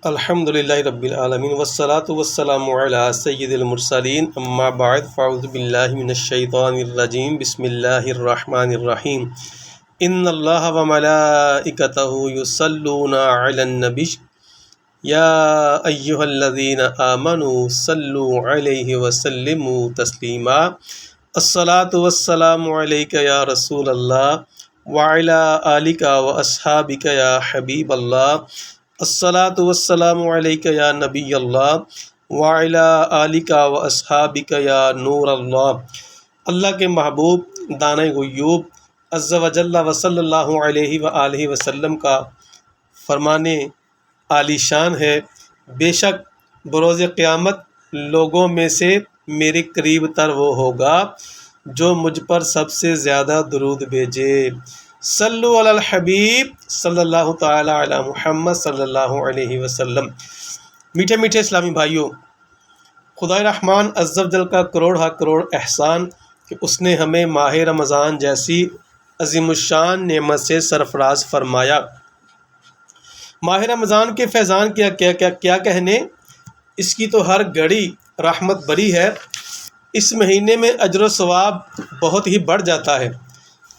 الحمدللہ رب العالمین والصلاة والسلام علی سید المرسلین اما بعد فاعوذ باللہ من الشیطان الرجیم بسم اللہ الرحمن الرحیم ان اللہ وملائکتہ یصلون علی النبی یا ایہا الذین آمنوا صلوا علیہ وسلموا تسلیما الصلاة والسلام علیک یا رسول اللہ وعلی آلک واصحابک یا حبیب اللہ الصلاۃ والسلام علیک یا نبی اللہ وعلی آلک و اصحابک یا نور اللہ۔ اللہ کے محبوب دانۂ غیوب عز و جل و صلی اللہ علیہ وآلہ وسلم کا فرمان عالی شان ہے، بے شک بروز قیامت لوگوں میں سے میرے قریب تر وہ ہوگا جو مجھ پر سب سے زیادہ درود بھیجے۔ صلو علی الحبیب صلی اللہ تعالی علی محمد صلی اللہ علیہ وسلم۔ میٹھے میٹھے اسلامی بھائیوں، خدائے رحمان عز و جل کا کروڑ ہا کروڑ احسان کہ اس نے ہمیں ماہ رمضان جیسی عظیم الشان نعمت سے سرفراز فرمایا۔ ماہ رمضان کے فیضان کیا کہنے، اس کی تو ہر گھڑی رحمت بری ہے۔ اس مہینے میں اجر و ثواب بہت ہی بڑھ جاتا ہے،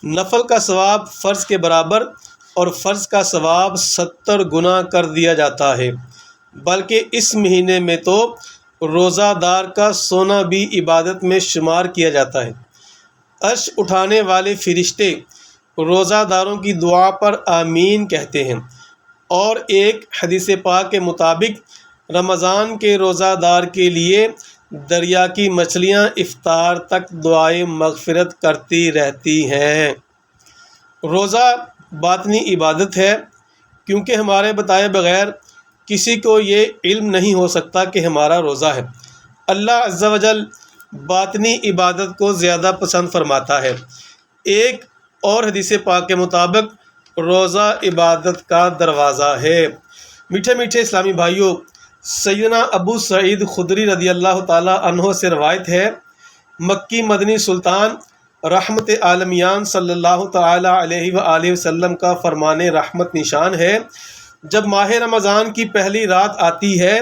نفل کا ثواب فرض کے برابر اور فرض کا ثواب 70 گنا کر دیا جاتا ہے، بلکہ اس مہینے میں تو روزہ دار کا سونا بھی عبادت میں شمار کیا جاتا ہے۔ عرش اٹھانے والے فرشتے روزہ داروں کی دعا پر آمین کہتے ہیں، اور ایک حدیث پاک کے مطابق رمضان کے روزہ دار کے لیے دریا کی مچھلیاں افطار تک دعائے مغفرت کرتی رہتی ہیں۔ روزہ باطنی عبادت ہے، کیونکہ ہمارے بتائے بغیر کسی کو یہ علم نہیں ہو سکتا کہ ہمارا روزہ ہے۔ اللہ عز و جل باطنی عبادت کو زیادہ پسند فرماتا ہے۔ ایک اور حدیث پاک کے مطابق روزہ عبادت کا دروازہ ہے۔ میٹھے میٹھے اسلامی بھائیوں، سیدنا ابو سعید خدری رضی اللہ تعالی عنہ سے روایت ہے، مکی مدنی سلطان رحمت عالمیان صلی اللہ تعالی علیہ وآلہ وسلم کا فرمان رحمت نشان ہے، جب ماہ رمضان کی پہلی رات آتی ہے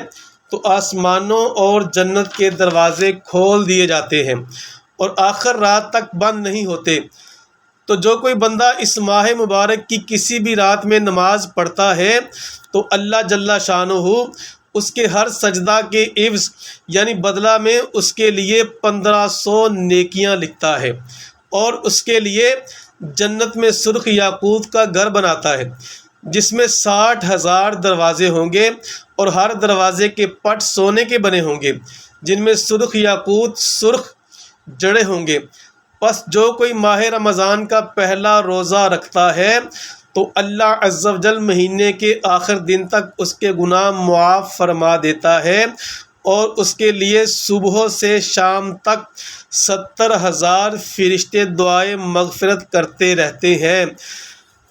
تو آسمانوں اور جنت کے دروازے کھول دیے جاتے ہیں اور آخر رات تک بند نہیں ہوتے۔ تو جو کوئی بندہ اس ماہ مبارک کی کسی بھی رات میں نماز پڑھتا ہے تو اللہ جل شانہ اس کے ہر سجدہ کے عوض یعنی بدلہ میں اس کے لیے 1500 نیکیاں لکھتا ہے، اور اس کے لیے جنت میں سرخ یاقوت کا گھر بناتا ہے جس میں 60,000 دروازے ہوں گے، اور ہر دروازے کے پٹ سونے کے بنے ہوں گے جن میں سرخ یاقوت سرخ جڑے ہوں گے۔ پس جو کوئی ماہ رمضان کا پہلا روزہ رکھتا ہے تو اللہ عز و جل مہینے کے آخر دن تک اس کے گناہ معاف فرما دیتا ہے، اور اس کے لیے صبح سے شام تک 70,000 فرشتے دعائے مغفرت کرتے رہتے ہیں۔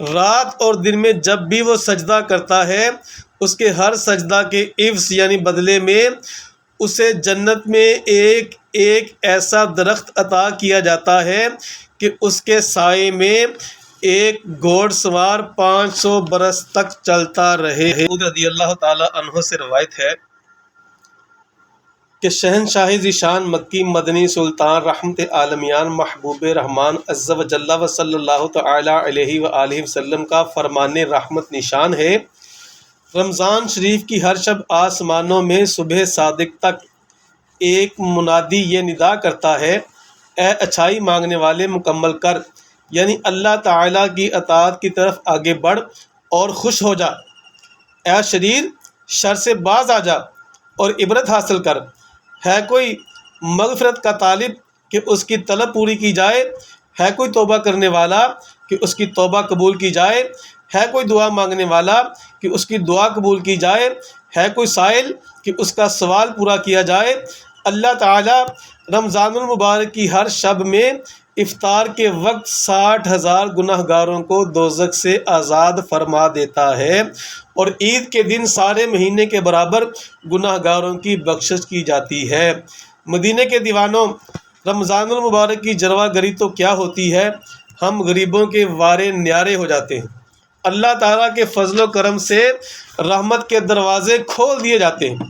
رات اور دن میں جب بھی وہ سجدہ کرتا ہے اس کے ہر سجدہ کے عوض یعنی بدلے میں اسے جنت میں ایک ایک ایسا درخت عطا کیا جاتا ہے کہ اس کے سائے میں ایک گھوڑ سوار 500 برس تک چلتا رہے۔ رضی اللہ تعالی عنہ سے روایت ہے کہ شہنشاہ ذیشان مکی مدنی سلطان رحمت عالمیان محبوب رحمان عز و جل و صلی اللہ تعالی علیہ وآلہ وسلم کا فرمان رحمت نشان ہے، رمضان شریف کی ہر شب آسمانوں میں صبح صادق تک ایک منادی یہ ندا کرتا ہے، اے اچھائی مانگنے والے مکمل کر، یعنی اللہ تعالیٰ کی اطاعت کی طرف آگے بڑھ اور خوش ہو جا، اے شریر شر سے باز آ جا اور عبرت حاصل کر۔ ہے کوئی مغفرت کا طالب کہ اس کی طلب پوری کی جائے، ہے کوئی توبہ کرنے والا کہ اس کی توبہ قبول کی جائے، ہے کوئی دعا مانگنے والا کہ اس کی دعا قبول کی جائے، ہے کوئی سائل کہ اس کا سوال پورا کیا جائے۔ اللہ تعالیٰ رمضان المبارک کی ہر شب میں افطار کے وقت 60,000 گناہ گاروں کو دوزخ سے آزاد فرما دیتا ہے، اور عید کے دن سارے مہینے کے برابر گناہ گاروں کی بخشش کی جاتی ہے۔ مدینے کے دیوانوں، رمضان المبارک کی جلوہ گری تو کیا ہوتی ہے، ہم غریبوں کے وارے نیارے ہو جاتے ہیں۔ اللہ تعالیٰ کے فضل و کرم سے رحمت کے دروازے کھول دیے جاتے ہیں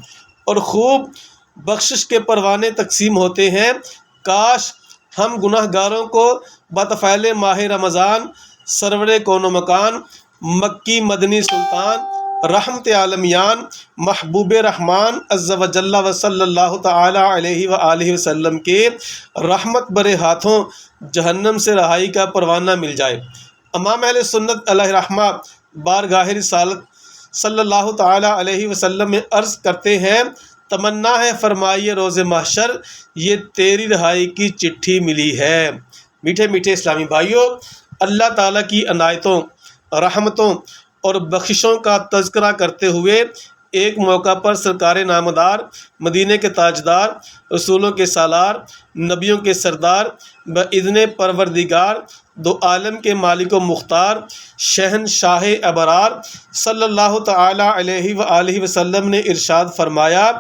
اور خوب بخشش کے پروانے تقسیم ہوتے ہیں۔ کاش ہم گناہ گاروں کو بطفیل ماہ رمضان سرور کون و مکان مکی مدنی سلطان رحمت عالمیان محبوب رحمان عز و جل و صلی اللہ تعالی علیہ وآلہ وسلم کے رحمت برے ہاتھوں جہنم سے رہائی کا پروانہ مل جائے۔ امام اہل سنت علیہ رحمہ بارگاہ رسالت صلی اللہ تعالی علیہ وسلم میں عرض کرتے ہیں، تمنا ہے فرمائیے روز محشر یہ تیری رہائی کی چٹھی ملی ہے۔ میٹھے میٹھے اسلامی بھائیوں، اللہ تعالیٰ کی عنایتوں، رحمتوں اور بخششوں کا تذکرہ کرتے ہوئے ایک موقع پر سرکار نامدار، مدینے کے تاجدار، رسولوں کے سالار، نبیوں کے سردار، بإذن پروردگار دو عالم کے مالک و مختار شہنشاہ ابرار صلی اللہ تعالی علیہ وآلہ وسلم نے ارشاد فرمایا،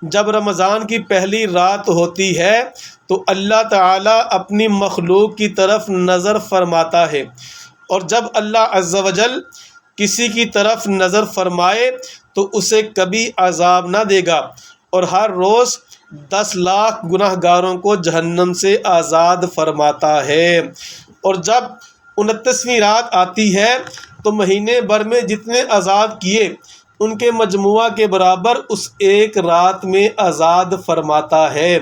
جب رمضان کی پہلی رات ہوتی ہے تو اللہ تعالیٰ اپنی مخلوق کی طرف نظر فرماتا ہے، اور جب اللہ عز و جل کسی کی طرف نظر فرمائے تو اسے کبھی عذاب نہ دے گا، اور ہر روز 10 لاکھ گناہ گاروں کو جہنم سے آزاد فرماتا ہے، اور جب 29ویں رات آتی ہے تو مہینے بھر میں جتنے آزاد کیے ان کے مجموعہ کے برابر اس ایک رات میں آزاد فرماتا ہے۔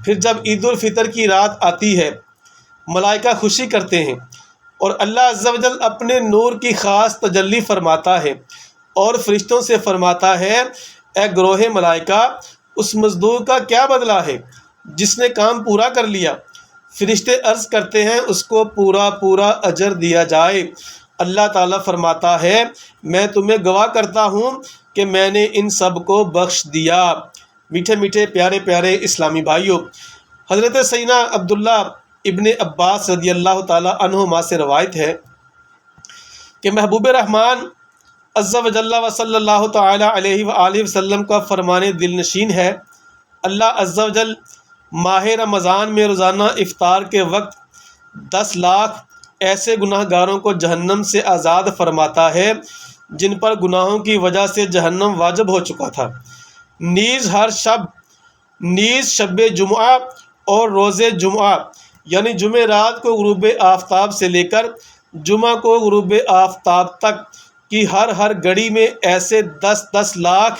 پھر جب عید الفطر کی رات آتی ہے، ملائکہ خوشی کرتے ہیں اور اللہ عز و جل اپنے نور کی خاص تجلی فرماتا ہے اور فرشتوں سے فرماتا ہے، اے گروہ ملائکہ اس مزدور کا کیا بدلہ ہے جس نے کام پورا کر لیا؟ فرشتے عرض کرتے ہیں اس کو پورا اجر دیا جائے۔ اللہ تعالیٰ فرماتا ہے، میں تمہیں گواہ کرتا ہوں کہ میں نے ان سب کو بخش دیا۔ میٹھے میٹھے پیارے پیارے اسلامی بھائیوں، حضرت سیدنا عبداللہ ابن عباس رضی اللہ تعالیٰ عنہما سے روایت ہے کہ محبوب رحمان عز و جل و صلی اللہ تعالی علیہ وآلہ وسلم کا فرمان دل نشین ہے، اللہ عز و جل ماہ رمضان میں روزانہ افطار کے وقت 10 لاکھ ایسے گناہ گاروں کو جہنم سے آزاد فرماتا ہے جن پر گناہوں کی وجہ سے جہنم واجب ہو چکا تھا۔ نیز شب جمعہ اور روز جمعہ یعنی جمعرات کو غروب آفتاب سے لے کر جمعہ کو غروب آفتاب تک کی ہر گھڑی میں ایسے 10 لاکھ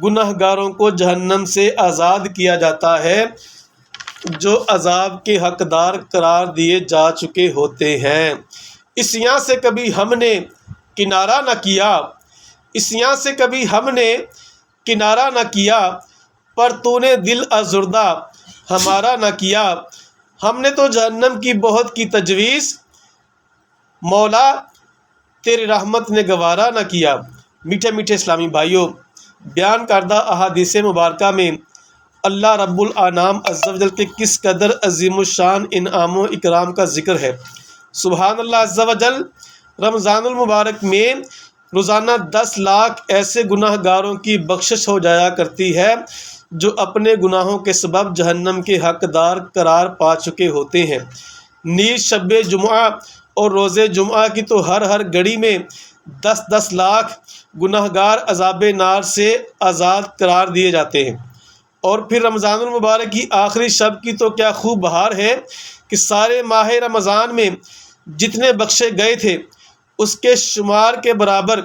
گناہ گاروں کو جہنم سے آزاد کیا جاتا ہے جو عذاب کے حقدار قرار دیے جا چکے ہوتے ہیں۔ اس یہاں سے کبھی ہم نے کنارہ نہ کیا پر تو نے دل ازردہ ہمارا نہ کیا، ہم نے تو جہنم کی بہت کی تجویز، مولا تیری رحمت نے گوارا نہ کیا۔ میٹھے میٹھے اسلامی بھائیوں، بیان کردہ احادیث مبارکہ میں اللہ رب الانام عز و جل کے کس قدر عظیم الشان انعام و اکرام کا ذکر ہے۔ سبحان اللہ عز و جل، رمضان المبارک میں روزانہ 10 لاکھ ایسے گناہ گاروں کی بخشش ہو جایا کرتی ہے جو اپنے گناہوں کے سبب جہنم کے حقدار قرار پا چکے ہوتے ہیں۔ نیز شب جمعہ اور روز جمعہ کی تو ہر گھڑی میں 10 لاکھ گناہ گار عذاب نار سے آزاد قرار دیے جاتے ہیں، اور پھر رمضان المبارک کی آخری شب کی تو کیا خوب بہار ہے کہ سارے ماہ رمضان میں جتنے بخشے گئے تھے اس کے شمار کے برابر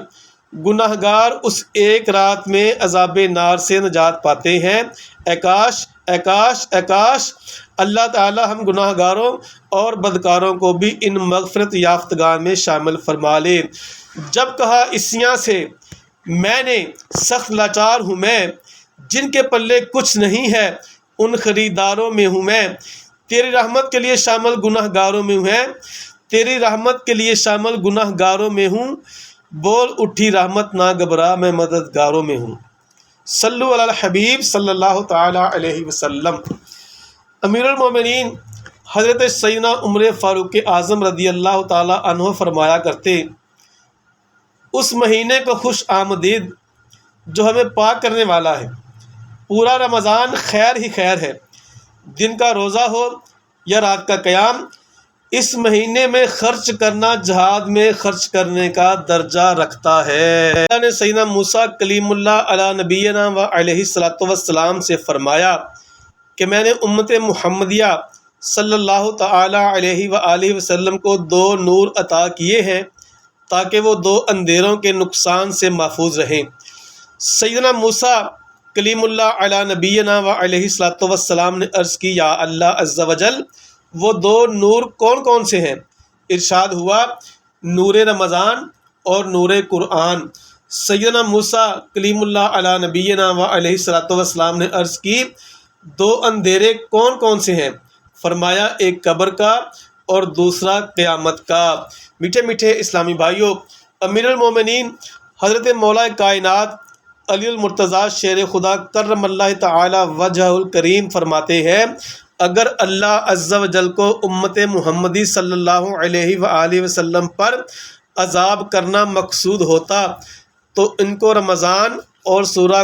گناہ گار اس ایک رات میں عذاب نار سے نجات پاتے ہیں۔ اے کاش اے کاش اے کاش اللہ تعالی ہم گناہ گاروں اور بدکاروں کو بھی ان مغفرت یافتگان میں شامل فرما لے۔ جب کہا اسیاں سے میں نے سخت لاچار ہوں میں، جن کے پلے کچھ نہیں ہے ان خریداروں میں ہوں میں، تیری رحمت کے لیے شامل گناہ گاروں میں ہوں، تیری رحمت کے لیے شامل گناہ گاروں میں ہوں، بول اٹھی رحمت نہ گھبرا میں مددگاروں میں ہوں۔ صلو علی الحبیب صلی اللہ تعالی علیہ وسلم۔ امیر المومنین حضرت سیدنا عمر فاروق اعظم رضی اللہ تعالی عنہ فرمایا کرتے، اس مہینے کو خوش آمدید جو ہمیں پاک کرنے والا ہے۔ پورا رمضان خیر ہی خیر ہے، دن کا روزہ ہو یا رات کا قیام، اس مہینے میں خرچ کرنا جہاد میں خرچ کرنے کا درجہ رکھتا ہے۔ اللہ نے سیدنا موسیٰ کلیم اللہ علی نبینا و علیہ الصلوۃ والسلام سے فرمایا کہ میں نے امت محمدیہ صلی اللہ تعالی علیہ وآلہ وسلم کو 2 نور عطا کیے ہیں تاکہ وہ 2 اندھیروں کے نقصان سے محفوظ رہیں۔ سیدنا موسیٰ کلیم اللہ علی نبینا و علیہ الصلوۃ والسلام نے عرض کی یا اللہ عز و جل وہ 2 نور کون کون سے ہیں؟ ارشاد ہوا نور رمضان اور نور قرآن۔ سیدنا موسیٰ کلیم اللہ علی نبینا و علیہ الصلوۃ والسلام نے عرض کی 2 اندھیرے کون کون سے ہیں؟ فرمایا ایک قبر کا اور دوسرا قیامت کا۔ میٹھے میٹھے اسلامی بھائیوں، امیر المومنین حضرت مولا کائنات علی المرتضیٰ شیر خدا کرم اللہ تعالی وجہ الکریم فرماتے ہیں اگر اللہ عز و جل کو امت محمدی صلی اللہ علیہ وآلہ وسلم پر عذاب کرنا مقصود ہوتا تو ان کو رمضان اور سورہ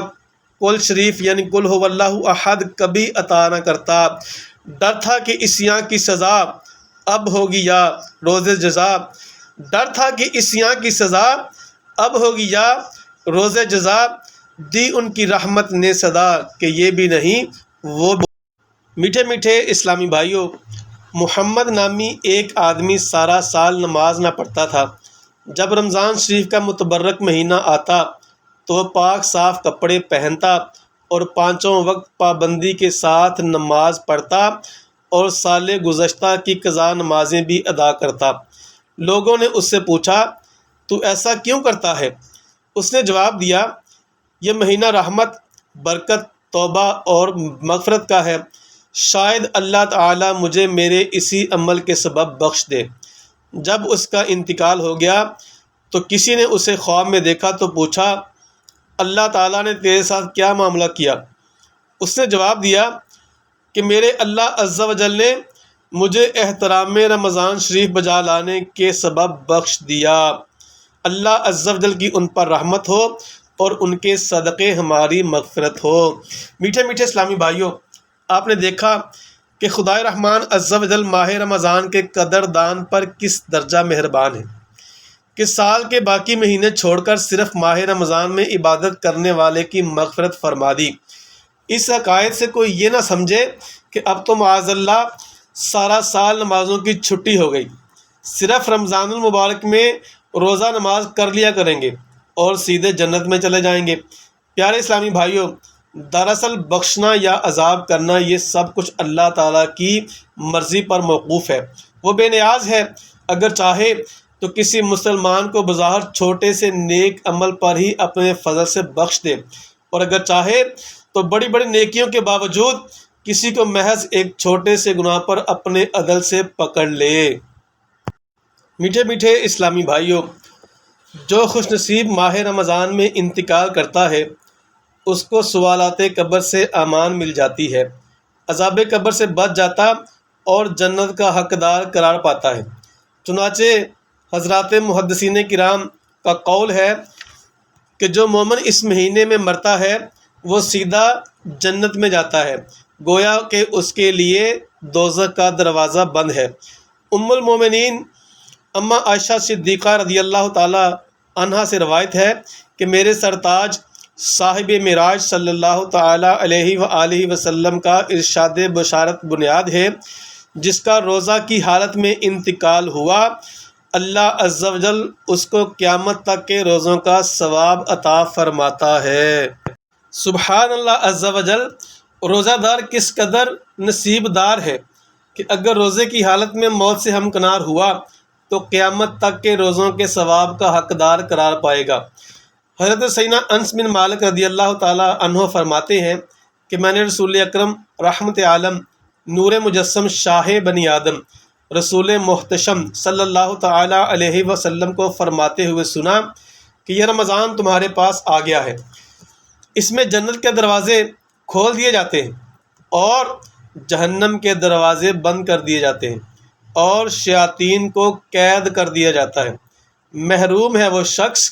قل شریف یعنی قل هو اللہ احد کبھی عطا نہ کرتا۔ ڈر تھا کہ عصیاں کی سزا اب ہوگی یا روز جزا، ڈر تھا کہ عصیاں کی سزا اب ہوگی یا روز جزا، دی ان کی رحمت نے صدا کہ یہ بھی نہیں وہ بھی۔ میٹھے میٹھے اسلامی بھائیوں، محمد نامی ایک آدمی سارا سال نماز نہ پڑھتا تھا۔ جب رمضان شریف کا متبرک مہینہ آتا تو وہ پاک صاف کپڑے پہنتا اور 5 وقت پابندی کے ساتھ نماز پڑھتا اور سال گزشتہ کی قضا نمازیں بھی ادا کرتا۔ لوگوں نے اس سے پوچھا تو ایسا کیوں کرتا ہے؟ اس نے جواب دیا یہ مہینہ رحمت، برکت، توبہ اور مغفرت کا ہے، شاید اللہ تعالی مجھے میرے اسی عمل کے سبب بخش دے۔ جب اس کا انتقال ہو گیا تو کسی نے اسے خواب میں دیکھا تو پوچھا اللہ تعالیٰ نے تیرے ساتھ کیا معاملہ کیا؟ اس نے جواب دیا کہ میرے اللہ عز و جل نے مجھے احترام رمضان شریف بجا لانے کے سبب بخش دیا۔ اللہ عز و جل کی ان پر رحمت ہو اور ان کے صدقے ہماری مغفرت ہو۔ میٹھے میٹھے اسلامی بھائیوں، آپ نے دیکھا کہ خدائے رحمان عز و جل ماہ رمضان کے قدردان پر کس درجہ مہربان ہے کہ سال کے باقی مہینے چھوڑ کر صرف ماہ رمضان میں عبادت کرنے والے کی مغفرت فرما دی۔ اس عقائد سے کوئی یہ نہ سمجھے کہ اب تو معاذ اللہ سارا سال نمازوں کی چھٹی ہو گئی، صرف رمضان المبارک میں روزہ نماز کر لیا کریں گے اور سیدھے جنت میں چلے جائیں گے۔ پیارے اسلامی بھائیوں، دراصل بخشنا یا عذاب کرنا یہ سب کچھ اللہ تعالیٰ کی مرضی پر موقوف ہے۔ وہ بے نیاز ہے، اگر چاہے تو کسی مسلمان کو بظاہر چھوٹے سے نیک عمل پر ہی اپنے فضل سے بخش دے، اور اگر چاہے تو بڑی بڑی نیکیوں کے باوجود کسی کو محض ایک چھوٹے سے گناہ پر اپنے عدل سے پکڑ لے۔ میٹھے میٹھے اسلامی بھائیوں، جو خوش نصیب ماہ رمضان میں انتقال کرتا ہے اس کو سوالات قبر سے امان مل جاتی ہے، عذاب قبر سے بچ جاتا اور جنت کا حقدار قرار پاتا ہے۔ چنانچہ حضرات محدثین کرام کا قول ہے کہ جو مومن اس مہینے میں مرتا ہے وہ سیدھا جنت میں جاتا ہے، گویا کہ اس کے لیے دوزخ کا دروازہ بند ہے۔ ام المومنین اماں عائشہ صدیقہ رضی اللہ تعالی عنہا سے روایت ہے کہ میرے سرتاج صاحب معراج صلی اللہ تعالی علیہ وآلہ وسلم کا ارشاد بشارت بنیاد ہے، جس کا روزہ کی حالت میں انتقال ہوا اللہ عز و جل اس کو قیامت تک کے روزوں کا ثواب عطا فرماتا ہے۔ سبحان اللہ عز و جل، روزہ دار کس قدر نصیب دار ہے کہ اگر روزے کی حالت میں موت سے ہمکنار ہوا تو قیامت تک کے روزوں کے ثواب کا حقدار قرار پائے گا۔ حضرت سیدنا انس بن مالک رضی اللہ تعالی عنہ فرماتے ہیں کہ میں نے رسول اکرم رحمت عالم نور مجسم شاہ بنی آدم رسول محتشم صلی اللہ تعالی علیہ وسلم کو فرماتے ہوئے سنا کہ یہ رمضان تمہارے پاس آ گیا ہے، اس میں جنت کے دروازے کھول دیے جاتے ہیں اور جہنم کے دروازے بند کر دیے جاتے ہیں اور شیاطین کو قید کر دیا جاتا ہے۔ محروم ہے وہ شخص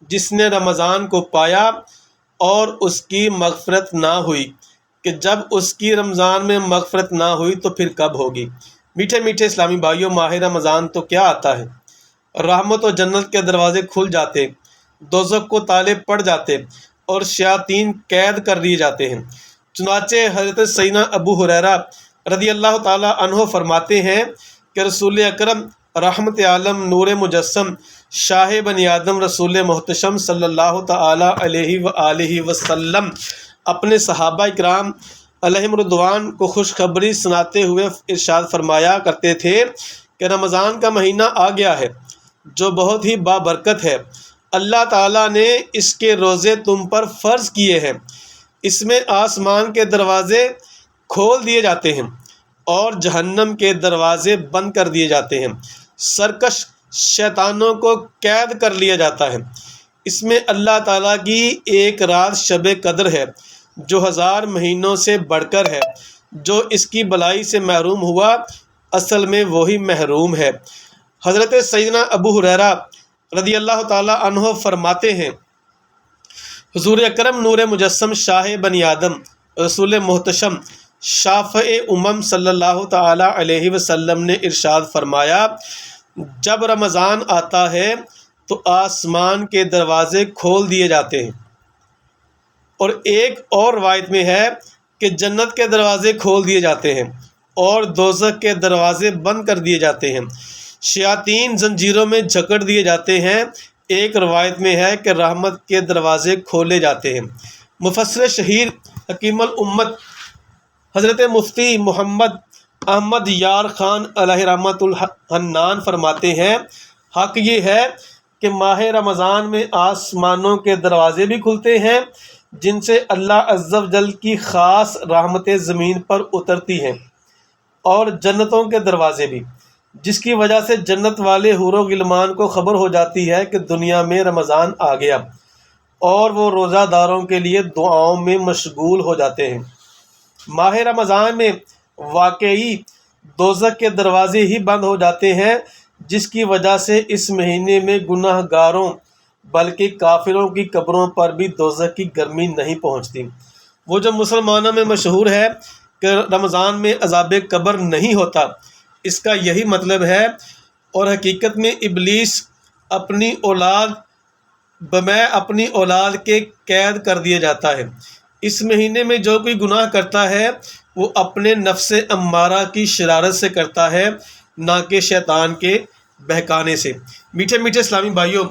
جس نے رمضان کو پایا اور اس کی مغفرت نہ ہوئی، کہ جب اس کی رمضان میں مغفرت نہ ہوئی تو پھر کب ہوگی۔ میٹھے میٹھے اسلامی بھائیوں، ماہ رمضان تو کیا آتا ہے، رحمت و جنت کے دروازے کھل جاتے، دوزخ کو تالے پڑ جاتے اور شیاطین قید کر دیے جاتے ہیں۔ چنانچہ حضرت سیدنا ابو ہریرہ رضی اللہ تعالی عنہ فرماتے ہیں کہ رسول اکرم رحمت عالم نور مجسم شاہ بنی آدم رسول محتشم صلی اللہ تعالی علیہ وآلہ وسلم اپنے صحابہ کرام علیہم رضوان کو خوشخبری سناتے ہوئے ارشاد فرمایا کرتے تھے کہ رمضان کا مہینہ آ گیا ہے جو بہت ہی بابرکت ہے، اللہ تعالیٰ نے اس کے روزے تم پر فرض کیے ہیں، اس میں آسمان کے دروازے کھول دیے جاتے ہیں اور جہنم کے دروازے بند کر دیے جاتے ہیں، سرکش شیطانوں کو قید کر لیا جاتا ہے۔ اس میں اللہ تعالیٰ کی ایک رات شب قدر ہے جو 1000 مہینوں سے بڑھ کر ہے، جو اس کی بلائی سے محروم ہوا اصل میں وہی محروم ہے۔ حضرت سیدنا ابو ہریرہ رضی اللہ تعالی عنہ فرماتے ہیں حضور اکرم نور مجسم شاہ بنی آدم رسول محتشم شافع امم صلی اللہ تعالی علیہ وسلم نے ارشاد فرمایا، جب رمضان آتا ہے تو آسمان کے دروازے کھول دیے جاتے ہیں، اور ایک اور روایت میں ہے کہ جنت کے دروازے کھول دیے جاتے ہیں اور دوزخ کے دروازے بند کر دیے جاتے ہیں، شیاطین زنجیروں میں جکڑ دیے جاتے ہیں، ایک روایت میں ہے کہ رحمت کے دروازے کھولے جاتے ہیں۔ مفسر شہیر حکیم الامت حضرت مفتی محمد احمد یار خان علیہ رحمۃ الحنان فرماتے ہیں، حق یہ ہے کہ ماہ رمضان میں آسمانوں کے دروازے بھی کھلتے ہیں جن سے اللہ عز و جل کی خاص رحمتیں زمین پر اترتی ہیں، اور جنتوں کے دروازے بھی، جس کی وجہ سے جنت والے حور و غلمان کو خبر ہو جاتی ہے کہ دنیا میں رمضان آ گیا، اور وہ روزہ داروں کے لیے دعاؤں میں مشغول ہو جاتے ہیں۔ ماہ رمضان میں واقعی دوزخ کے دروازے ہی بند ہو جاتے ہیں، جس کی وجہ سے اس مہینے میں گناہ گاروں بلکہ کافروں کی قبروں پر بھی دوزخ کی گرمی نہیں پہنچتی۔ وہ جو مسلمانوں میں مشہور ہے کہ رمضان میں عذاب قبر نہیں ہوتا، اس کا یہی مطلب ہے، اور حقیقت میں ابلیس اپنی اولاد کے قید کر دیا جاتا ہے۔ اس مہینے میں جو کوئی گناہ کرتا ہے وہ اپنے نفس امارہ کی شرارت سے کرتا ہے، نہ کہ شیطان کے بہکانے سے۔ میٹھے میٹھے اسلامی بھائیوں،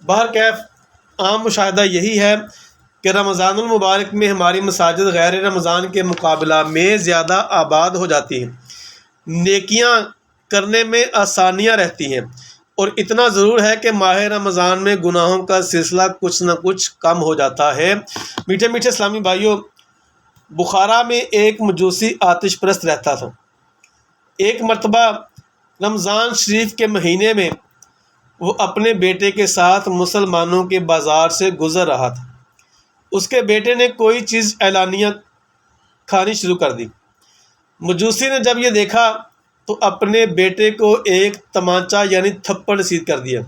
بہرکیف عام مشاہدہ یہی ہے کہ رمضان المبارک میں ہماری مساجد غیر رمضان کے مقابلہ میں زیادہ آباد ہو جاتی ہیں، نیکیاں کرنے میں آسانیاں رہتی ہیں، اور اتنا ضرور ہے کہ ماہ رمضان میں گناہوں کا سلسلہ کچھ نہ کچھ کم ہو جاتا ہے۔ میٹھے میٹھے اسلامی بھائیوں، بخارا میں ایک مجوسی آتش پرست رہتا تھا۔ ایک مرتبہ رمضان شریف کے مہینے میں وہ اپنے بیٹے کے ساتھ مسلمانوں کے بازار سے گزر رہا تھا۔ اس کے بیٹے نے کوئی چیز اعلانیہ کھانی شروع کر دی۔ مجوسی نے جب یہ دیکھا تو اپنے بیٹے کو ایک تمانچہ یعنی تھپڑ رسید کر دیا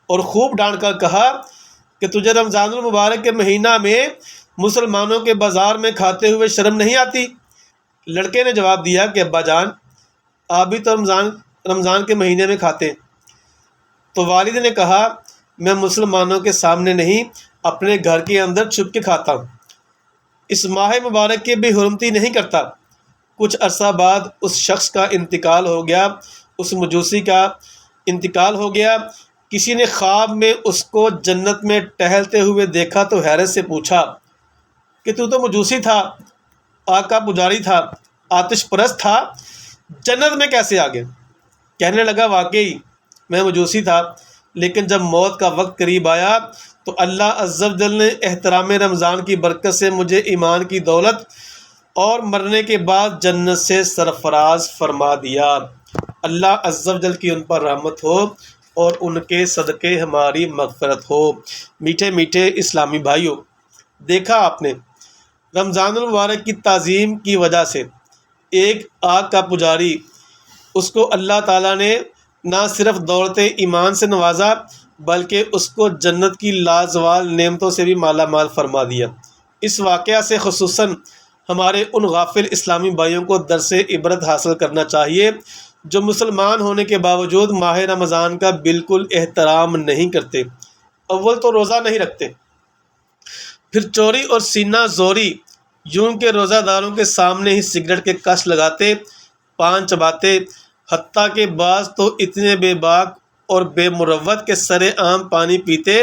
اور خوب ڈانٹ کر کہا کہ تجھے رمضان المبارک کے مہینہ میں مسلمانوں کے بازار میں کھاتے ہوئے شرم نہیں آتی؟ لڑکے نے جواب دیا کہ ابا جان، آپ بھی تو رمضان کے مہینے میں کھاتے۔ تو والد نے کہا، میں مسلمانوں کے سامنے نہیں، اپنے گھر کے اندر چھپ کے کھاتا ہوں، اس ماہ مبارک کی بے حرمتی نہیں کرتا۔ کچھ عرصہ بعد اس شخص کا انتقال ہو گیا، اس مجوسی کا انتقال ہو گیا۔ کسی نے خواب میں اس کو جنت میں ٹہلتے ہوئے دیکھا تو حیرت سے پوچھا کہ تو مجوسی تھا، آگ کا پجاری تھا، آتش پرست تھا، جنت میں کیسے آ گیا؟ کہنے لگا، واقعی میں مجوسی تھا، لیکن جب موت کا وقت قریب آیا تو اللہ عز و جل نے احترام رمضان کی برکت سے مجھے ایمان کی دولت اور مرنے کے بعد جنت سے سرفراز فرما دیا۔ اللہ عز و جل کی ان پر رحمت ہو اور ان کے صدقے ہماری مغفرت ہو۔ میٹھے میٹھے اسلامی بھائیوں، دیکھا آپ نے، رمضان المبارک کی تعظیم کی وجہ سے ایک آگ کا پجاری، اس کو اللہ تعالیٰ نے نہ صرف دولت ایمان سے نوازا بلکہ اس کو جنت کی لازوال نعمتوں سے بھی مالا مال فرما دیا۔ اس واقعہ سے خصوصاً ہمارے ان غافل اسلامی بھائیوں کو درس عبرت حاصل کرنا چاہیے جو مسلمان ہونے کے باوجود ماہ رمضان کا بالکل احترام نہیں کرتے۔ اول تو روزہ نہیں رکھتے، پھر چوری اور سینہ زوری یوں کہ روزہ داروں کے سامنے ہی سگریٹ کے کش لگاتے، پان چباتے، حتیٰ کہ بعض تو اتنے بے باک اور بے مروت کے سر عام پانی پیتے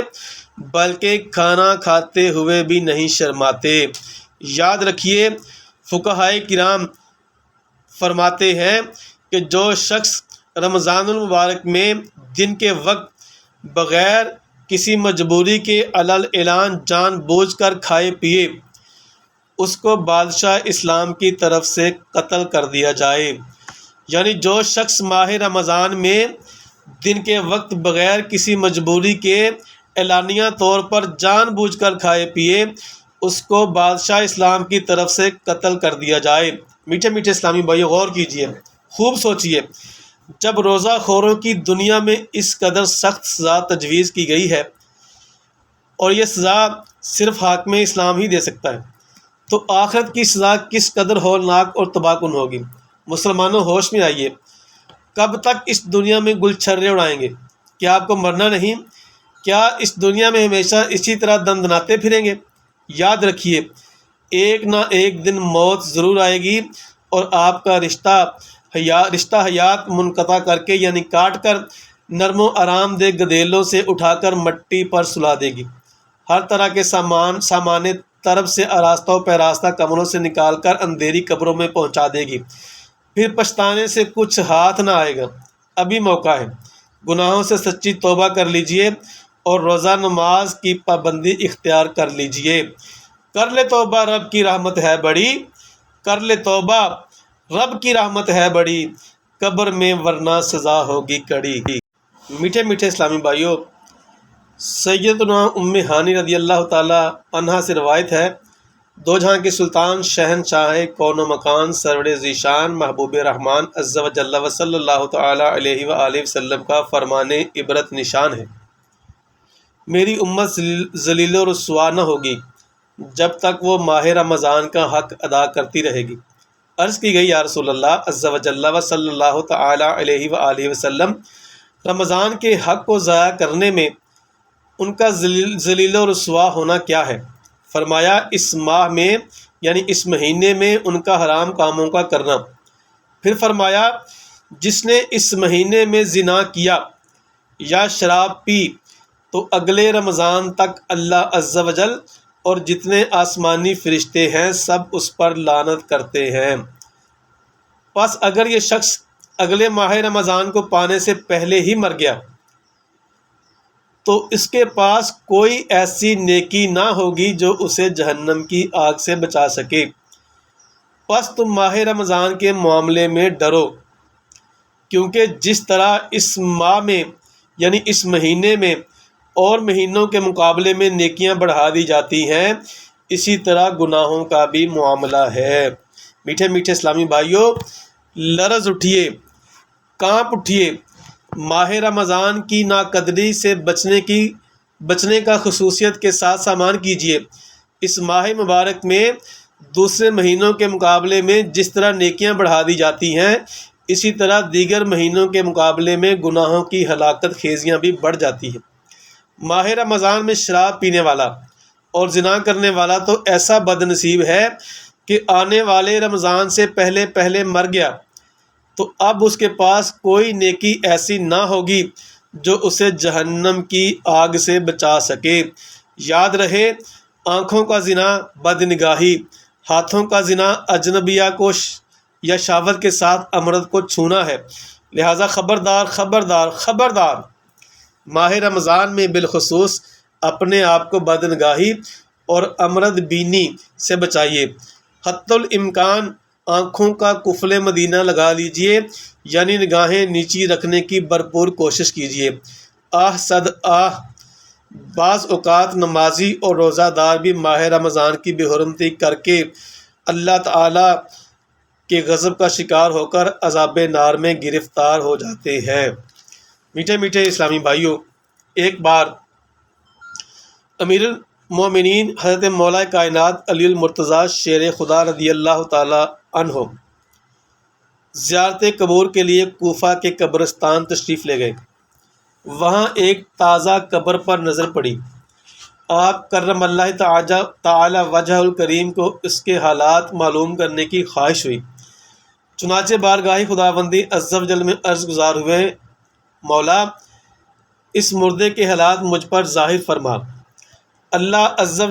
بلکہ کھانا کھاتے ہوئے بھی نہیں شرماتے۔ یاد رکھیے فقہائے کرام فرماتے ہیں کہ جو شخص رمضان المبارک میں دن کے وقت بغیر کسی مجبوری کے علل اعلان جان بوجھ کر کھائے پیے، اس کو بادشاہ اسلام کی طرف سے قتل کر دیا جائے۔ یعنی جو شخص ماہ رمضان میں دن کے وقت بغیر کسی مجبوری کے اعلانیہ طور پر جان بوجھ کر کھائے پیے، اس کو بادشاہ اسلام کی طرف سے قتل کر دیا جائے۔ میٹھے میٹھے اسلامی بھائیو، غور کیجئے، خوب سوچئے، جب روزہ خوروں کی دنیا میں اس قدر سخت سزا تجویز کی گئی ہے اور یہ سزا صرف حاکم اسلام ہی دے سکتا ہے، تو آخرت کی سزا کس قدر ہولناک اور تباہ کن ہوگی۔ مسلمانوں ہوش میں آئیے، کب تک اس دنیا میں گل چھرے اڑائیں گے؟ کیا آپ کو مرنا نہیں؟ کیا اس دنیا میں ہمیشہ اسی طرح دندناتے پھریں گے؟ یاد رکھیے ایک نہ ایک دن موت ضرور آئے گی اور آپ کا رشتہ حیات منقطع کر کے یعنی کاٹ کر نرم و آرام دہ گدیلوں سے اٹھا کر مٹی پر سلا دے گی، ہر طرح کے سامان طرف سے آراستہ و پیراستہ کمروں سے نکال کر اندھیری قبروں میں پہنچا دے گی، پھر پچھتانے سے کچھ ہاتھ نہ آئے گا۔ ابھی موقع ہے، گناہوں سے سچی توبہ کر لیجئے اور روزہ نماز کی پابندی اختیار کر لیجئے۔ کر لے توبہ رب کی رحمت ہے بڑی، کر لے توبہ رب کی رحمت ہے بڑی، قبر میں ورنہ سزا ہوگی کڑی۔ میٹھے میٹھے اسلامی بھائیوں، سیدنا ام ہانی رضی اللہ تعالی عنہا سے روایت ہے، دو جہاں کے سلطان شہنشاہ کون و مکان سرور ذیشان محبوب رحمان عز و جل و صلی اللہ تعالی علیہ وآلہ وسلم کا فرمان عبرت نشان ہے، میری امت ذلیل و رسوا نہ ہوگی جب تک وہ ماہ رمضان کا حق ادا کرتی رہے گی۔ عرض کی گئی یا رسول اللہ عز و جل و صلی اللہ تعالی علیہ وآلہ وسلم، رمضان کے حق کو ضائع کرنے میں ان کا ذلیل و رسوا ہونا کیا ہے؟ فرمایا اس ماہ میں یعنی اس مہینے میں ان کا حرام کاموں کا کرنا۔ پھر فرمایا جس نے اس مہینے میں زنا کیا یا شراب پی تو اگلے رمضان تک اللہ عز و جل اور جتنے آسمانی فرشتے ہیں سب اس پر لعنت کرتے ہیں۔ پس اگر یہ شخص اگلے ماہ رمضان کو پانے سے پہلے ہی مر گیا تو اس کے پاس کوئی ایسی نیکی نہ ہوگی جو اسے جہنم کی آگ سے بچا سکے۔ پس تم ماہ رمضان کے معاملے میں ڈرو، کیونکہ جس طرح اس ماہ میں یعنی اس مہینے میں اور مہینوں کے مقابلے میں نیکیاں بڑھا دی جاتی ہیں، اسی طرح گناہوں کا بھی معاملہ ہے۔ میٹھے میٹھے اسلامی بھائیوں، لرز اٹھیے، کانپ اٹھیے، ماہ رمضان کی ناقدری سے بچنے کا خصوصیت کے ساتھ سامان کیجیے۔ اس ماہ مبارک میں دوسرے مہینوں کے مقابلے میں جس طرح نیکیاں بڑھا دی جاتی ہیں، اسی طرح دیگر مہینوں کے مقابلے میں گناہوں کی ہلاکت خیزیاں بھی بڑھ جاتی ہیں۔ ماہ رمضان میں شراب پینے والا اور زنا کرنے والا تو ایسا بد نصیب ہے کہ آنے والے رمضان سے پہلے مر گیا تو اب اس کے پاس کوئی نیکی ایسی نہ ہوگی جو اسے جہنم کی آگ سے بچا سکے۔ یاد رہے آنکھوں کا زنا بد نگاہی، ہاتھوں کا زنا اجنبیہ کو یا شہوت کے ساتھ امرد کو چھونا ہے، لہٰذا خبردار خبردار خبردار، ماہ رمضان میں بالخصوص اپنے آپ کو بد نگاہی اور امرد بینی سے بچائیے۔ حتی الامکان آنکھوں کا قفل مدینہ لگا لیجئے، یعنی نگاہیں نیچی رکھنے کی بھرپور کوشش کیجیے۔ آہ صد آہ، بعض اوقات نمازی اور روزہ دار بھی ماہ رمضان کی بے حرمتی کر کے اللہ تعالی کے غضب کا شکار ہو کر عذاب نار میں گرفتار ہو جاتے ہیں۔ میٹھے میٹھے اسلامی بھائیوں، ایک بار امیر مومنین حضرت مولا کائنات علی المرتضیٰ شیر خدا رضی اللہ تعالی عنہ زیارت قبور کے لیے کوفہ کے قبرستان تشریف لے گئے۔ وہاں ایک تازہ قبر پر نظر پڑی۔ آپ کرم اللہ تعالی وجہ الکریم کو اس کے حالات معلوم کرنے کی خواہش ہوئی، چنانچہ بارگاہ خداوندی عز و جل میں عرض گزار ہوئے، مولا اس مردے کے حالات مجھ پر ظاہر فرما۔ اللہ عز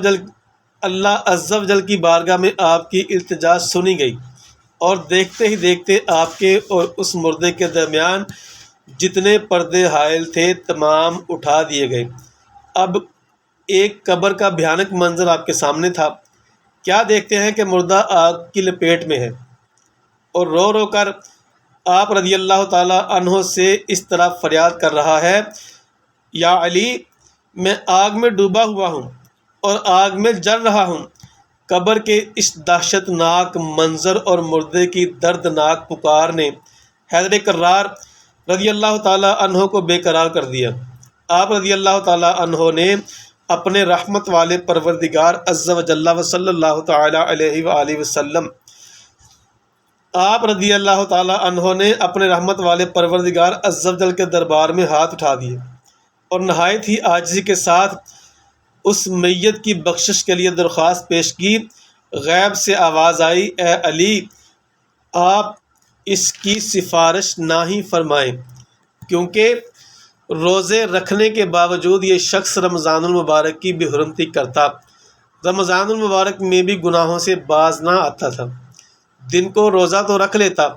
و جل کی بارگاہ میں آپ کی التجا سنی گئی، اور دیکھتے ہی دیکھتے آپ کے اور اس مردے کے درمیان جتنے پردے حائل تھے تمام اٹھا دیے گئے۔ اب ایک قبر کا بھیانک منظر آپ کے سامنے تھا۔ کیا دیکھتے ہیں کہ مردہ آگ کی لپیٹ میں ہے، اور رو رو کر آپ رضی اللہ تعالی عنہ سے اس طرح فریاد کر رہا ہے، یا علی میں آگ میں ڈوبا ہوا ہوں اور آگ میں جل رہا ہوں۔ قبر کے اس دہشت ناک منظر اور مردے کی دردناک پکار نے حیدر کرار رضی اللہ تعالی عنہ کو بے قرار کر دیا۔ آپ رضی اللہ تعالی عنہ نے اپنے رحمت والے پروردگار عز و جل و صلی اللہ تعالی علیہ وآلہ وسلم آپ رضی اللہ تعالی عنہ نے اپنے رحمت والے پروردگار عز و جل کے دربار میں ہاتھ اٹھا دیے اور نہایت ہی عاجزی کے ساتھ اس میت کی بخشش کے لیے درخواست پیش کی۔ غیب سے آواز آئی، اے علی آپ اس کی سفارش نہ ہی فرمائیں، کیونکہ روزے رکھنے کے باوجود یہ شخص رمضان المبارک کی بے حرمتی کرتا، رمضان المبارک میں بھی گناہوں سے باز نہ آتا تھا۔ دن کو روزہ تو رکھ لیتا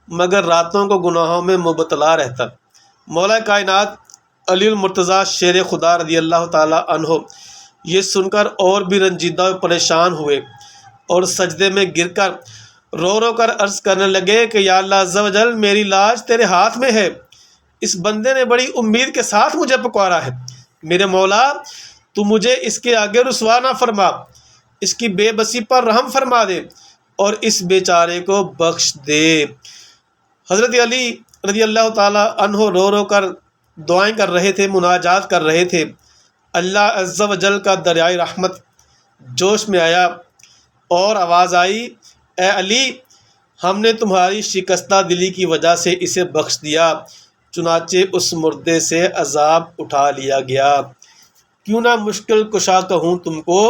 مگر راتوں کو گناہوں میں مبتلا رہتا۔ مولا کائنات علی المرتضیٰ شیر خدا رضی اللہ تعالی عنہ یہ سن کر اور بھی رنجیدہ و پریشان ہوئے، اور سجدے میں گر کر رو رو کر عرض کرنے لگے کہ یا اللہ عز و جل میری لاش تیرے ہاتھ میں ہے، اس بندے نے بڑی امید کے ساتھ مجھے پکارا ہے، میرے مولا تو مجھے اس کے آگے رسوا نہ فرما، اس کی بے بسی پر رحم فرما دے اور اس بیچارے کو بخش دے۔ حضرت علی رضی اللہ تعالی عنہ رو رو کر دعائیں کر رہے تھے، مناجات کر رہے تھے۔ اللہ عز و جل کا دریائے رحمت جوش میں آیا اور آواز آئی، اے علی ہم نے تمہاری شکستہ دلی کی وجہ سے اسے بخش دیا، چنانچہ اس مردے سے عذاب اٹھا لیا گیا۔ کیوں نہ مشکل کشا کہوں تم کو،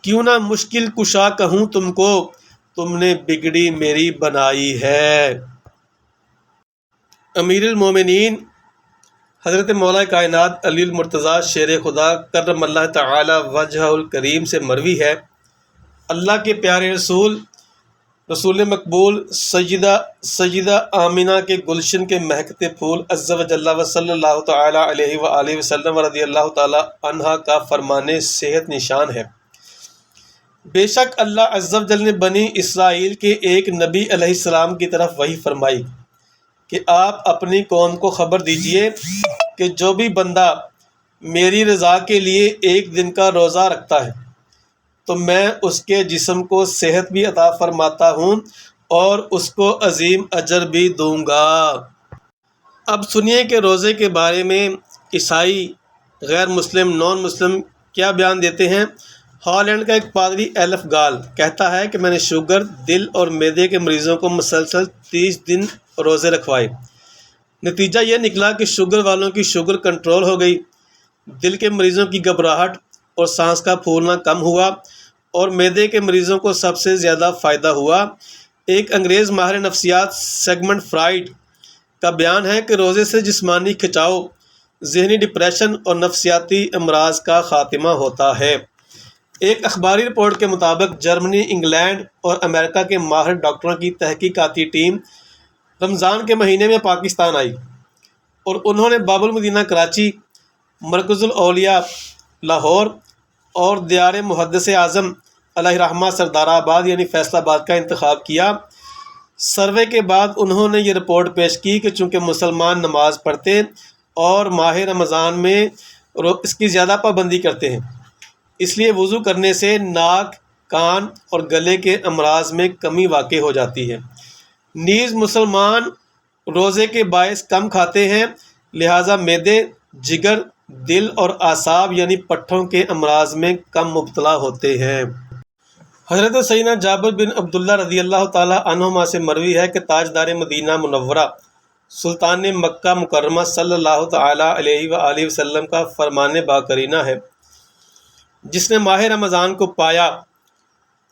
کیوں نہ مشکل کشا کہوں تم کو، تم نے بگڑی میری بنائی ہے۔ امیر المومنین حضرت مولا کائنات علی المرتضیٰ شیر خدا کرم اللہ تعالی وجہ الکریم سے مروی ہے، اللہ کے پیارے رسول مقبول سیدہ آمینہ کے گلشن کے مہکتے پھول عز و جل و صلی اللہ تعالی علیہ وآلہ وسلم رضی اللہ تعالی عنہ کا فرمان صحت نشان ہے۔ بے شک اللہ عز و جل نے بنی اسرائیل کے ایک نبی علیہ السلام کی طرف وحی فرمائی کہ آپ اپنی قوم کو خبر دیجئے کہ جو بھی بندہ میری رضا کے لیے ایک دن کا روزہ رکھتا ہے تو میں اس کے جسم کو صحت بھی عطا فرماتا ہوں اور اس کو عظیم اجر بھی دوں گا۔ اب سنیے کہ روزے کے بارے میں عیسائی، غیر مسلم، نان مسلم کیا بیان دیتے ہیں۔ ہالینڈ کا ایک پادری ایلف گال کہتا ہے کہ میں نے شوگر، دل اور معدے کے مریضوں کو مسلسل 30 دن روزے رکھوائے، نتیجہ یہ نکلا کہ شوگر والوں کی شوگر کنٹرول ہو گئی، دل کے مریضوں کی گھبراہٹ اور سانس کا پھولنا کم ہوا، اور معدے کے مریضوں کو سب سے زیادہ فائدہ ہوا۔ ایک انگریز ماہر نفسیات سیگمنڈ فرائڈ کا بیان ہے کہ روزے سے جسمانی کھچاؤ، ذہنی ڈپریشن اور نفسیاتی امراض کا خاتمہ ہوتا ہے۔ ایک اخباری رپورٹ کے مطابق جرمنی، انگلینڈ اور امریکہ کے ماہر ڈاکٹروں کی تحقیقاتی ٹیم رمضان کے مہینے میں پاکستان آئی، اور انہوں نے باب المدینہ کراچی، مرکز الاولیاء لاہور اور دیار محدث اعظم علیہ رحمہ سردار آباد یعنی فیصل آباد کا انتخاب کیا۔ سروے کے بعد انہوں نے یہ رپورٹ پیش کی کہ چونکہ مسلمان نماز پڑھتے اور ماہ رمضان میں اس کی زیادہ پابندی کرتے ہیں، اس لیے وضو کرنے سے ناک، کان اور گلے کے امراض میں کمی واقع ہو جاتی ہے۔ نیز مسلمان روزے کے باعث کم کھاتے ہیں، لہٰذا معدے، جگر دل اور اعصاب یعنی پٹھوں کے امراض میں کم مبتلا ہوتے ہیں۔ حضرت سیدنا جابر بن عبداللہ رضی اللہ تعالی عنہما سے مروی ہے کہ تاجدار مدینہ منورہ سلطان مکہ مکرمہ صلی اللہ تعالی علیہ وآلہ وسلم کا فرمان باقرینہ ہے، جس نے ماہ رمضان کو پایا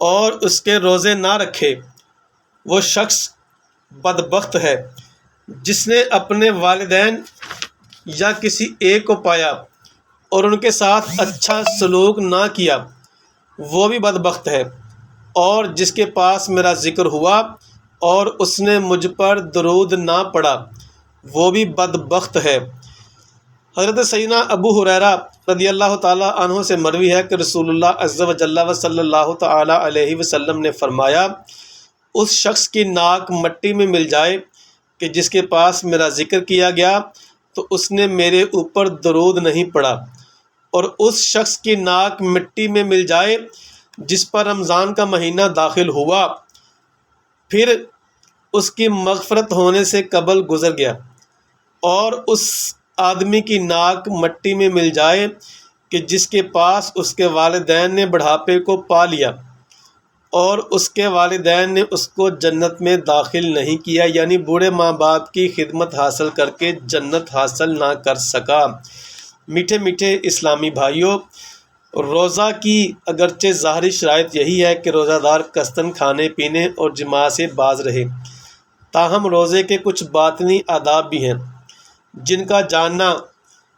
اور اس کے روزے نہ رکھے وہ شخص بدبخت ہے۔ جس نے اپنے والدین یا کسی ایک کو پایا اور ان کے ساتھ اچھا سلوک نہ کیا وہ بھی بدبخت ہے، اور جس کے پاس میرا ذکر ہوا اور اس نے مجھ پر درود نہ پڑھا وہ بھی بدبخت ہے۔ حضرت سیدنا ابو ہریرہ رضی اللہ تعالی عنہ سے مروی ہے کہ رسول اللہ عز و جل و صلی اللہ تعالی علیہ وسلم نے فرمایا، اس شخص کی ناک مٹی میں مل جائے کہ جس کے پاس میرا ذکر کیا گیا تو اس نے میرے اوپر درود نہیں پڑھا، اور اس شخص کی ناک مٹی میں مل جائے جس پر رمضان کا مہینہ داخل ہوا پھر اس کی مغفرت ہونے سے قبل گزر گیا، اور اس آدمی کی ناک مٹی میں مل جائے کہ جس کے پاس اس کے والدین نے بڑھاپے کو پا لیا اور اس کے والدین نے اس کو جنت میں داخل نہیں کیا، یعنی بوڑھے ماں باپ کی خدمت حاصل کر کے جنت حاصل نہ کر سکا۔ میٹھے میٹھے اسلامی بھائیوں، روزہ کی اگرچہ ظاہری شرائط یہی ہے کہ روزہ دار قصداً کھانے پینے اور جماع سے باز رہے، تاہم روزے کے کچھ باطنی آداب بھی ہیں جن کا جاننا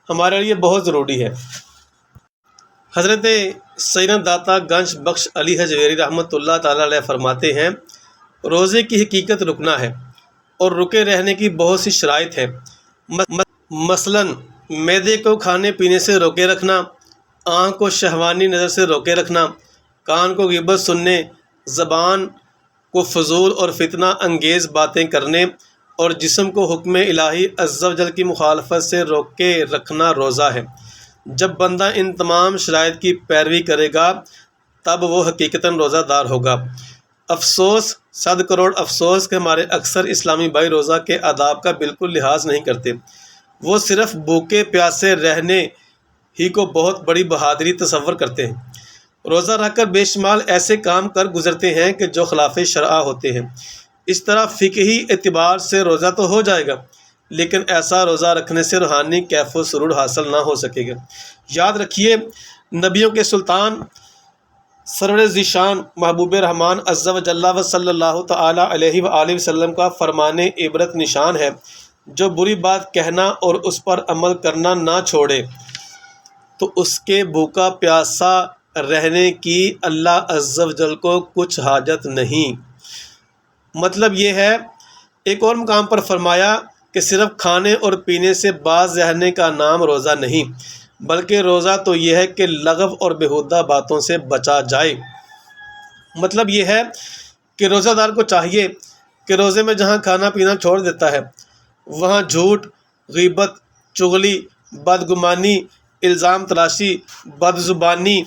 ہمارے لیے بہت ضروری ہے۔ حضرت سیدنا داتا گنج بخش علی حجویری رحمۃ اللہ تعالی علیہ فرماتے ہیں، روزے کی حقیقت رکنا ہے اور رکے رہنے کی بہت سی شرائط ہیں، مثلاً معدے کو کھانے پینے سے روکے رکھنا، آنکھ کو شہوانی نظر سے روکے رکھنا، کان کو غیبت سننے، زبان کو فضول اور فتنہ انگیز باتیں کرنے، اور جسم کو حکم الہی عز و جل کی مخالفت سے روکے رکھنا روزہ ہے۔ جب بندہ ان تمام شرائط کی پیروی کرے گا تب وہ حقیقتاً روزہ دار ہوگا۔ افسوس، 100 کروڑ افسوس کہ ہمارے اکثر اسلامی بھائی روزہ کے آداب کا بالکل لحاظ نہیں کرتے، وہ صرف بھوکے پیاسے رہنے ہی کو بہت بڑی بہادری تصور کرتے ہیں۔ روزہ رکھ کر بے شمار ایسے کام کر گزرتے ہیں کہ جو خلاف شرع ہوتے ہیں۔ اس طرح فقہی اعتبار سے روزہ تو ہو جائے گا لیکن ایسا روزہ رکھنے سے روحانی کیف و سرور حاصل نہ ہو سکے گا۔ یاد رکھیے، نبیوں کے سلطان سرور ذیشان محبوب رحمان عز و جل و صلی اللہ تعالی علیہ وآلہ وسلم کا فرمان عبرت نشان ہے، جو بری بات کہنا اور اس پر عمل کرنا نہ چھوڑے تو اس کے بھوکا پیاسا رہنے کی اللہ عز و جل کو کچھ حاجت نہیں۔ مطلب یہ ہے، ایک اور مقام پر فرمایا کہ صرف کھانے اور پینے سے باز رہنے کا نام روزہ نہیں، بلکہ روزہ تو یہ ہے کہ لغو اور بیہودہ باتوں سے بچا جائے۔ مطلب یہ ہے کہ روزہ دار کو چاہیے کہ روزے میں جہاں کھانا پینا چھوڑ دیتا ہے وہاں جھوٹ، غیبت، چغلی، بدگمانی، الزام تراشی، بد زبانی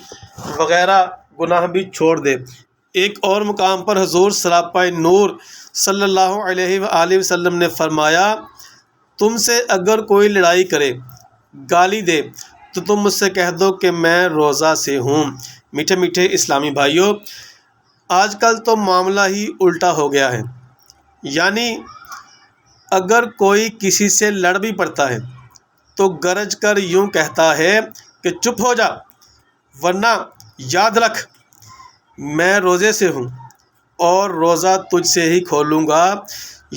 وغیرہ گناہ بھی چھوڑ دے۔ ایک اور مقام پر حضور سراپا نور صلی اللہ علیہ وآلہ وسلم نے فرمایا، تم سے اگر کوئی لڑائی کرے، گالی دے تو تم مجھ سے کہہ دو کہ میں روزہ سے ہوں۔ میٹھے میٹھے اسلامی بھائیوں، آج کل تو معاملہ ہی الٹا ہو گیا ہے، یعنی اگر کوئی کسی سے لڑ بھی پڑتا ہے تو گرج کر یوں کہتا ہے کہ چپ ہو جا ورنہ یاد رکھ میں روزے سے ہوں اور روزہ تجھ سے ہی کھولوں گا،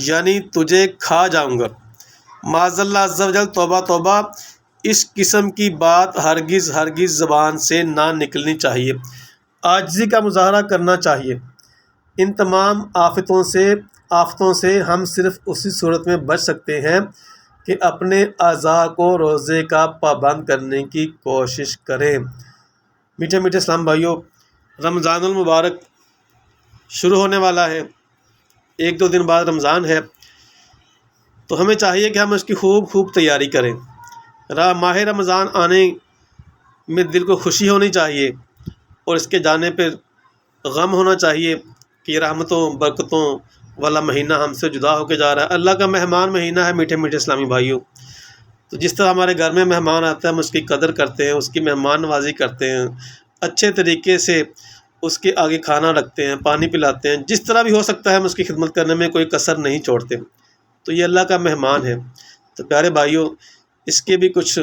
یعنی تجھے کھا جاؤں گا۔ معاذ اللہ عز و جل، توبہ توبہ، اس قسم کی بات ہرگز ہرگز زبان سے نہ نکلنی چاہیے۔ عاجزی کا مظاہرہ کرنا چاہیے۔ ان تمام آفتوں سے ہم صرف اسی صورت میں بچ سکتے ہیں کہ اپنے اعضاء کو روزے کا پابند کرنے کی کوشش کریں۔ میٹھے میٹھے اسلام بھائیوں، رمضان المبارک شروع ہونے والا ہے، 1-2 دن بعد رمضان ہے، تو ہمیں چاہیے کہ ہم اس کی خوب تیاری کریں۔ ماہ رمضان آنے میں دل کو خوشی ہونی چاہیے اور اس کے جانے پہ غم ہونا چاہیے کہ یہ رحمتوں برکتوں والا مہینہ ہم سے جدا ہو کے جا رہا ہے۔ اللہ کا مہمان مہینہ ہے میٹھے میٹھے اسلامی بھائیوں، تو جس طرح ہمارے گھر میں مہمان آتا ہے ہم اس کی قدر کرتے ہیں، اس کی مہمان نوازی کرتے ہیں، اچھے طریقے سے اس کے آگے کھانا رکھتے ہیں، پانی پلاتے ہیں، جس طرح بھی ہو سکتا ہے ہم اس کی خدمت کرنے میں کوئی کسر نہیں چھوڑتے، تو یہ اللہ کا مہمان ہے۔ تو پیارے بھائیوں، اس کے بھی کچھ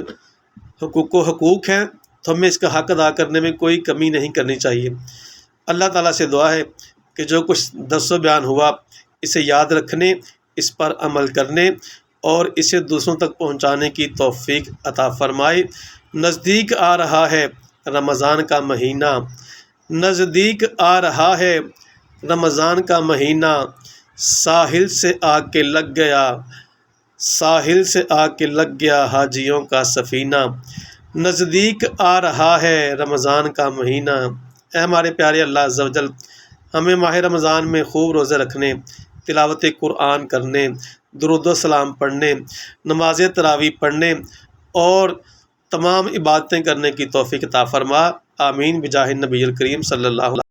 حقوق ہیں، تو ہمیں اس کا حق ادا کرنے میں کوئی کمی نہیں کرنی چاہیے۔ اللہ تعالیٰ سے دعا ہے کہ جو کچھ درس و بیان ہوا اسے یاد رکھنے، اس پر عمل کرنے اور اسے دوسروں تک پہنچانے کی توفیق عطا فرمائے۔ نزدیک آ رہا ہے رمضان کا مہینہ، نزدیک آ رہا ہے رمضان کا مہینہ، ساحل سے آ کے لگ گیا، ساحل سے آ کے لگ گیا حاجیوں کا سفینہ۔ نزدیک آ رہا ہے رمضان کا مہینہ۔ اے ہمارے پیارے اللہ عز و جل، ہمیں ماہ رمضان میں خوب روزے رکھنے، تلاوت قرآن کرنے، درود و سلام پڑھنے، نماز تراویح پڑھنے اور تمام عبادتیں کرنے کی توفیق عطا فرما۔ آمین بجاہ النبی الکریم صلی اللہ علیہ وسلم۔